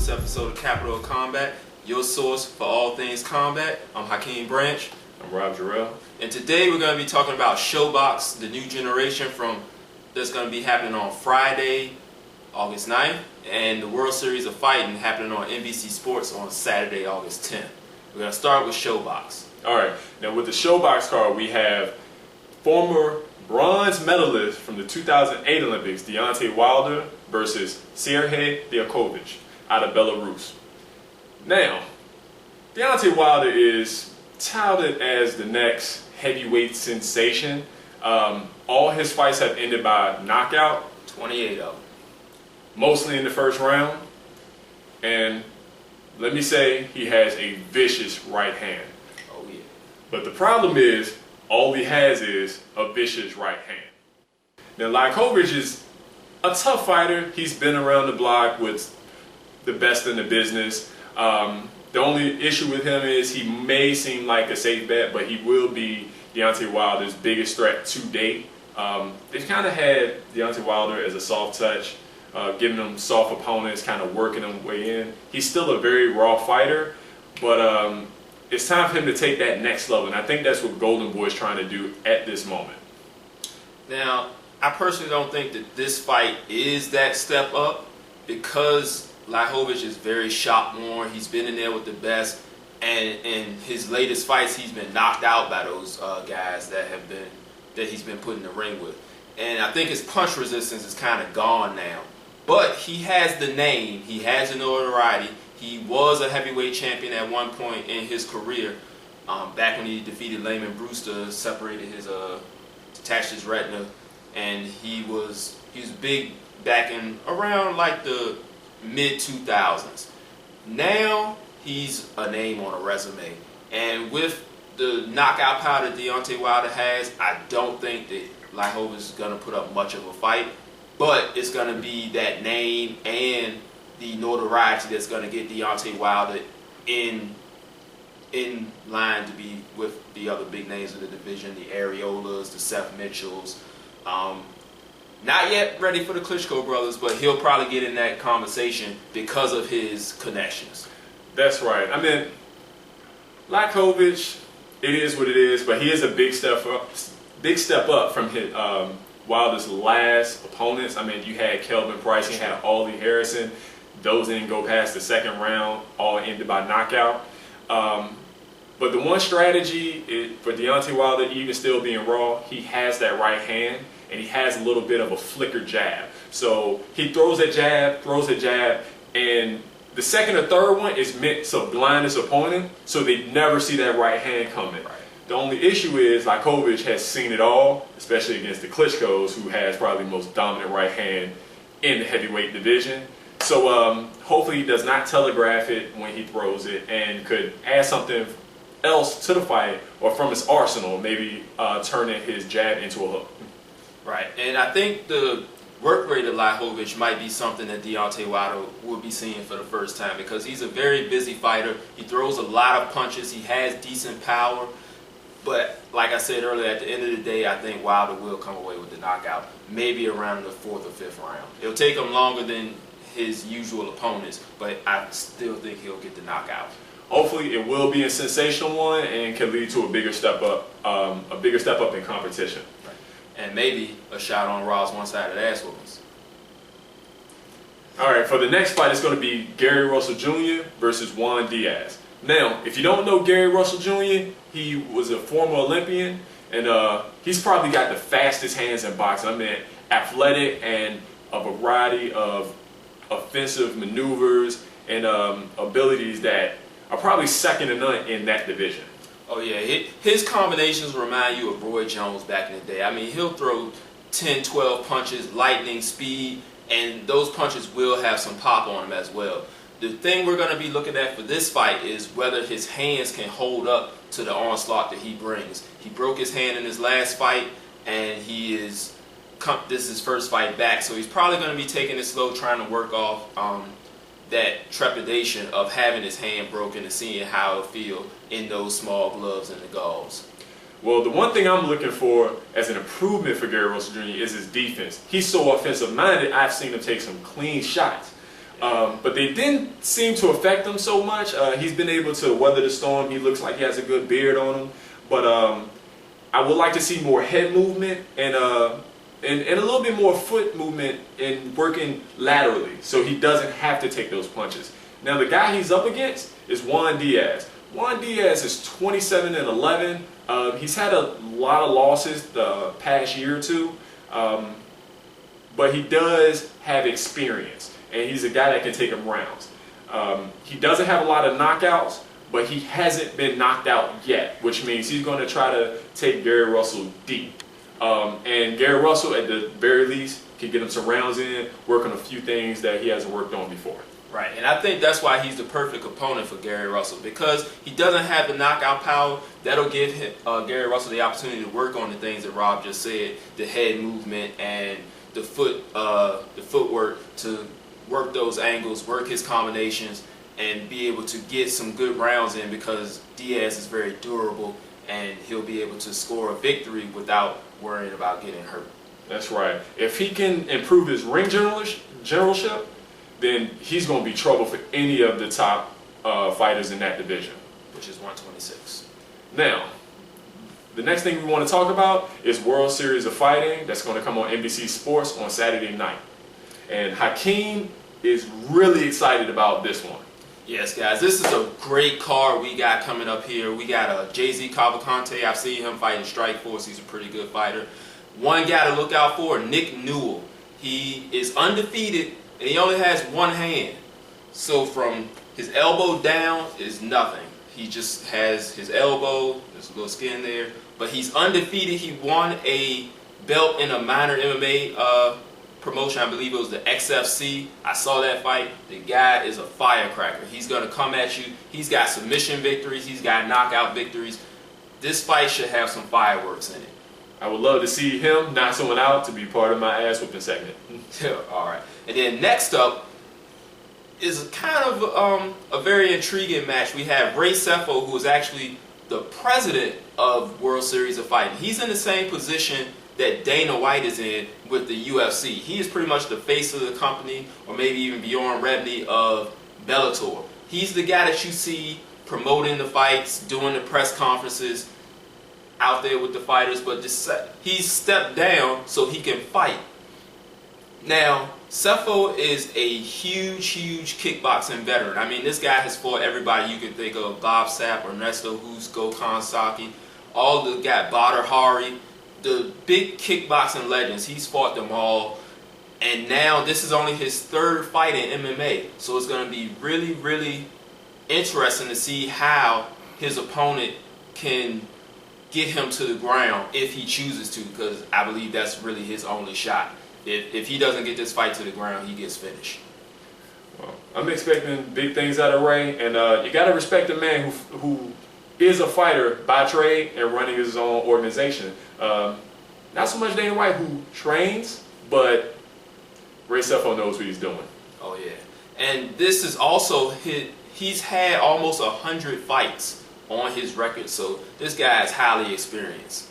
Episode of Capital Combat, your source for all things combat. I'm Hakeem Branch. I'm Rob Jarrell. And today we're going to be talking about SHOBox, the new generation that's going to be happening on Friday, August 9th, and the World Series of Fighting happening on NBC Sports on Saturday, August 10th. We're going to start with SHOBox. Alright, now with the SHOBox card we have former bronze medalist from the 2008 Olympics, Deontay Wilder versus Sergey Diakovic out of Belarus. Now, Deontay Wilder is touted as the next heavyweight sensation. All his fights have ended by knockout. 28 of them. Mostly in the first round. And let me say, he has a vicious right hand. Oh yeah. But the problem is, all he has is a vicious right hand. Now, Diakovic is a tough fighter. He's been around the block with the best in the business. The only issue with him is he may seem like a safe bet, but he will be Deontay Wilder's biggest threat to date. They've kind of had Deontay Wilder as a soft touch, giving him soft opponents, kind of working him way in. He's still a very raw fighter, but it's time for him to take that next level, and I think that's what Golden Boy is trying to do at this moment. Now, I personally don't think that this fight is that step up, because Diakovic is very shot worn. He's been in there with the best, and in his latest fights, he's been knocked out by those guys that he's been put in the ring with. And I think his punch resistance is kind of gone now. But he has the name. He has the notoriety. He was a heavyweight champion at one point in his career, back when he defeated Layman Brewster, separated his, detached his retina, and he was big back in around like the mid-2000s. Now he's a name on a resume, and with the knockout power that Deontay Wilder has, I don't think that Diakovic is going to put up much of a fight, but it's going to be that name and the notoriety that's going to get Deontay Wilder in line to be with the other big names of the division, the Areolas, the Seth Mitchells. Not yet ready for the Klitschko brothers, but he'll probably get in that conversation because of his connections. That's right. I mean, Diakovic, it is what it is, but he is a big step up from his Wilder's last opponents. I mean, you had Kelvin Price, you had Ollie Harrison. Those didn't go past the second round, all ended by knockout. But the one strategy for Deontay Wilder, even still being raw, he has that right hand, and he has a little bit of a flicker jab. So he throws a jab, and the second or third one is meant to blind his opponent, so they never see that right hand coming. Right. The only issue is Diakovic has seen it all, especially against the Klitschkos, who has probably the most dominant right hand in the heavyweight division. So hopefully he does not telegraph it when he throws it, and could add something else to the fight, or from his arsenal, maybe turning his jab into a hook. Right, and I think the work rate of Diakovic might be something that Deontay Wilder will be seeing for the first time, because he's a very busy fighter. He throws a lot of punches. He has decent power. But like I said earlier, at the end of the day, I think Wilder will come away with the knockout, maybe around the 4th or 5th round. It'll take him longer than his usual opponents, but I still think he'll get the knockout. Hopefully it will be a sensational one and can lead to a bigger step up in competition. Right. And maybe a shot on Raw's one-sided ass whoopings. Alright, for the next fight, it's going to be Gary Russell Jr. versus Juan Diaz. Now, if you don't know Gary Russell Jr., he was a former Olympian, and he's probably got the fastest hands in boxing. I mean, athletic and a variety of offensive maneuvers and abilities that are probably second to none in that division. Oh yeah, his combinations remind you of Roy Jones back in the day. I mean, he'll throw 10, 12 punches, lightning speed, and those punches will have some pop on them as well. The thing we're going to be looking at for this fight is whether his hands can hold up to the onslaught that he brings. He broke his hand in his last fight, and this is his first fight back, so he's probably going to be taking it slow, trying to work off that trepidation of having his hand broken and seeing how it feel in those small gloves and the gauze. Well, the one thing I'm looking for as an improvement for Gary Russell Jr. is his defense. He's so offensive minded. I've seen him take some clean shots. But they didn't seem to affect him so much. He's been able to weather the storm. He looks like he has a good beard on him. But I would like to see more head movement and a little bit more foot movement and working laterally so he doesn't have to take those punches. Now, the guy he's up against is Juan Diaz. Juan Diaz is 27-11. He's had a lot of losses the past year or two, but he does have experience. And he's a guy that can take him rounds. He doesn't have a lot of knockouts, but he hasn't been knocked out yet, which means he's going to try to take Gary Russell deep. And Gary Russell, at the very least, can get him some rounds in, work on a few things that he hasn't worked on before. Right, and I think that's why he's the perfect opponent for Gary Russell, because he doesn't have the knockout power. That'll give Gary Russell the opportunity to work on the things that Rob just said, the head movement and the footwork to work those angles, work his combinations, and be able to get some good rounds in, because Diaz is very durable and he'll be able to score a victory without worrying about getting hurt. That's right. If he can improve his ring generalship, then he's going to be trouble for any of the top fighters in that division. Which is 126. Now, the next thing we want to talk about is World Series of Fighting. That's going to come on NBC Sports on Saturday night. And Hakeem is really excited about this one. Yes, guys, this is a great card we got coming up here. We got Jay-Z Cavalcante. I've seen him fight in Strikeforce. He's a pretty good fighter. One guy to look out for, Nick Newell. He is undefeated, and he only has one hand. So from his elbow down is nothing. He just has his elbow, there's a little skin there. But he's undefeated. He won a belt in a minor MMA promotion. I believe it was the XFC. I saw that fight. The guy is a firecracker. He's going to come at you. He's got submission victories. He's got knockout victories. This fight should have some fireworks in it. I would love to see him knock someone out to be part of my ass whooping segment. All right. And then next up is kind of a very intriguing match. We have Ray Sefo, who is actually the president of World Series of Fighting. He's in the same position that Dana White is in with the UFC. He is pretty much the face of the company, or maybe even Bjorn Rebney of Bellator. He's the guy that you see promoting the fights, doing the press conferences, out there with the fighters, but he's stepped down so he can fight. Now, Sefo is a huge kickboxing veteran. I mean, this guy has fought everybody you can think of: Bob Sapp, Ernesto Husco, Kansaki, all the guys, Badr Hari, the big kickboxing legends. He's fought them all, and now this is only his third fight in MMA. So it's going to be really interesting to see how his opponent can get him to the ground if he chooses to, because I believe that's really his only shot. If he doesn't get this fight to the ground, he gets finished. Well, I'm expecting big things out of Ray, and you got to respect a man who is a fighter by trade and running his own organization. Not so much Dana White, who trains, but Ray Sefo knows what he's doing. Oh yeah, and this is also he's had almost 100 fights on his record, so this guy is highly experienced.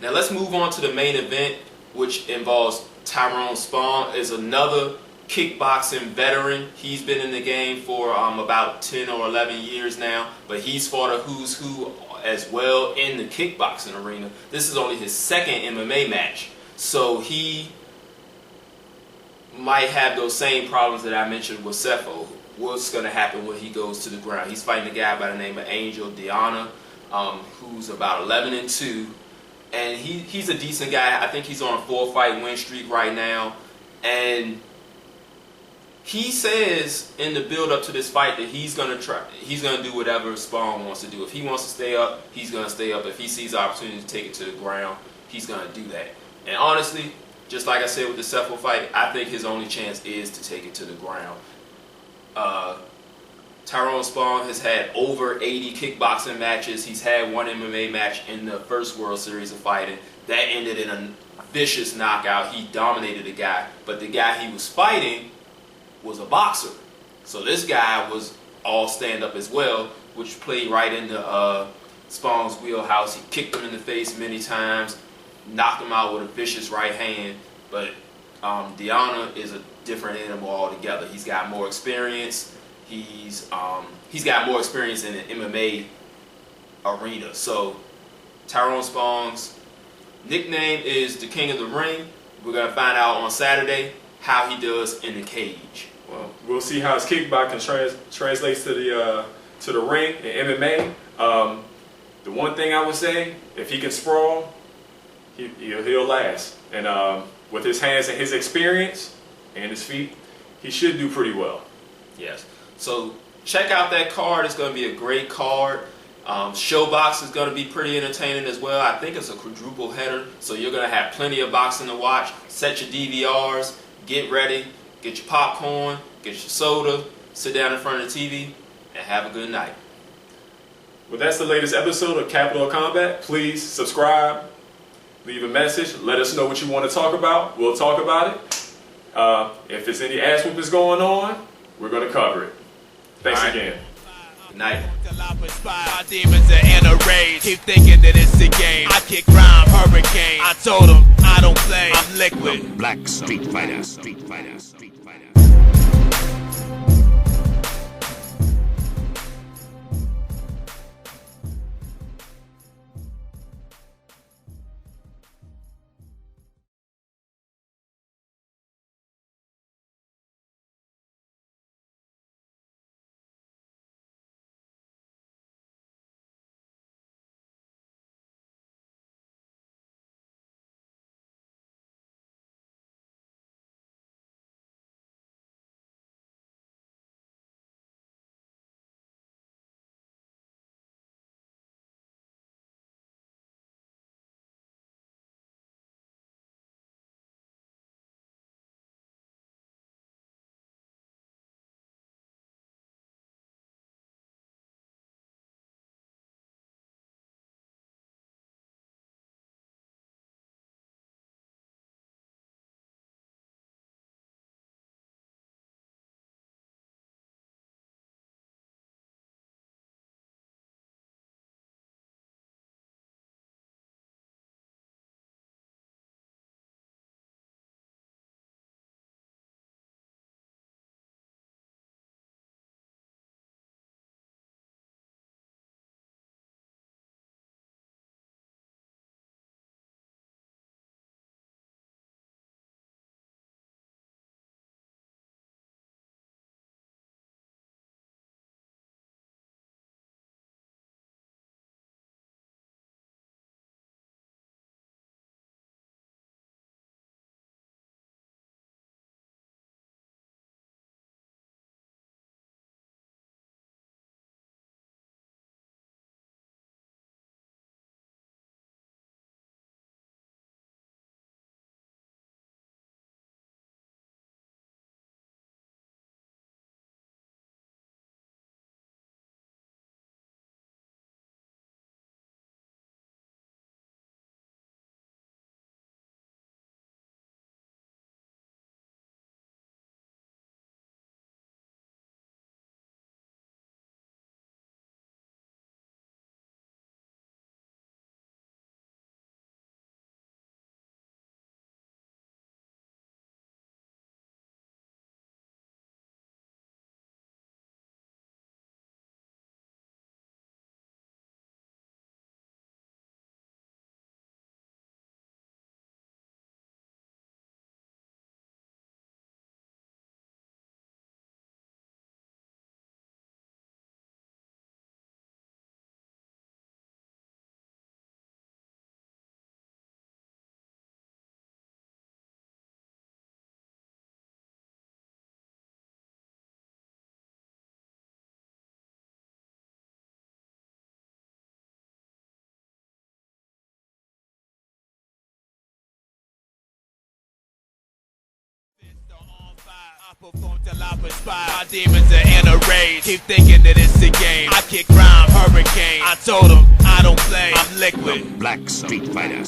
Now let's move on to the main event, which involves Tyrone Spong. Is another kickboxing veteran. He's been in the game for about 10 or 11 years now, but he's fought a who's who as well in the kickboxing arena. This is only his second MMA match, so he might have those same problems that I mentioned with Sefo. What's going to happen when he goes to the ground? He's fighting a guy by the name of Angel Diana, who's about 11-2, and he's a decent guy. I think he's on a 4-fight win streak right now, and he says in the build-up to this fight that he's going to do whatever Spawn wants to do. If he wants to stay up, he's going to stay up. If he sees the opportunity to take it to the ground, he's going to do that. And honestly, just like I said with the Sefo fight, I think his only chance is to take it to the ground. Tyrone Spong has had over 80 kickboxing matches. He's had one MMA match in the first World Series of Fighting. that ended in a vicious knockout. He dominated the guy, but the guy he was fighting was a boxer. So this guy was all stand-up as well, which played right into Spong's wheelhouse. He kicked him in the face many times, knocked him out with a vicious right hand. But Deanna is a different animal altogether. He's got more experience. He's got more experience in the MMA arena. So Tyrone Spong's nickname is the King of the Ring. We're gonna find out on Saturday how he does in the cage. Well, we'll see how his kickboxing translates to the ring in MMA. The one thing I would say, if he can sprawl, he'll last. And with his hands and his experience and his feet, he should do pretty well. Yes. So check out that card. It's going to be a great card. SHOBox is going to be pretty entertaining as well. I think it's a quadruple header, so you're going to have plenty of boxing to watch. Set your DVRs, get ready, get your popcorn, get your soda, sit down in front of the TV, and have a good night. Well, that's the latest episode of Capital Combat. Please subscribe, leave a message, let us know what you want to talk about. We'll talk about it. If there's any ass whoopings going on, we're going to cover it. Thanks again. Good night. My demons are in a rage. Keep thinking that it's a game. I kick rhyme, hurricane. I told them I don't play. I'm liquid. Black Street Fighter. I perform till I perspire. My demons are in a rage. Keep thinking that it's a game. I kick rhyme, hurricane. I told them I don't play. I'm liquid. Black Street Fighter.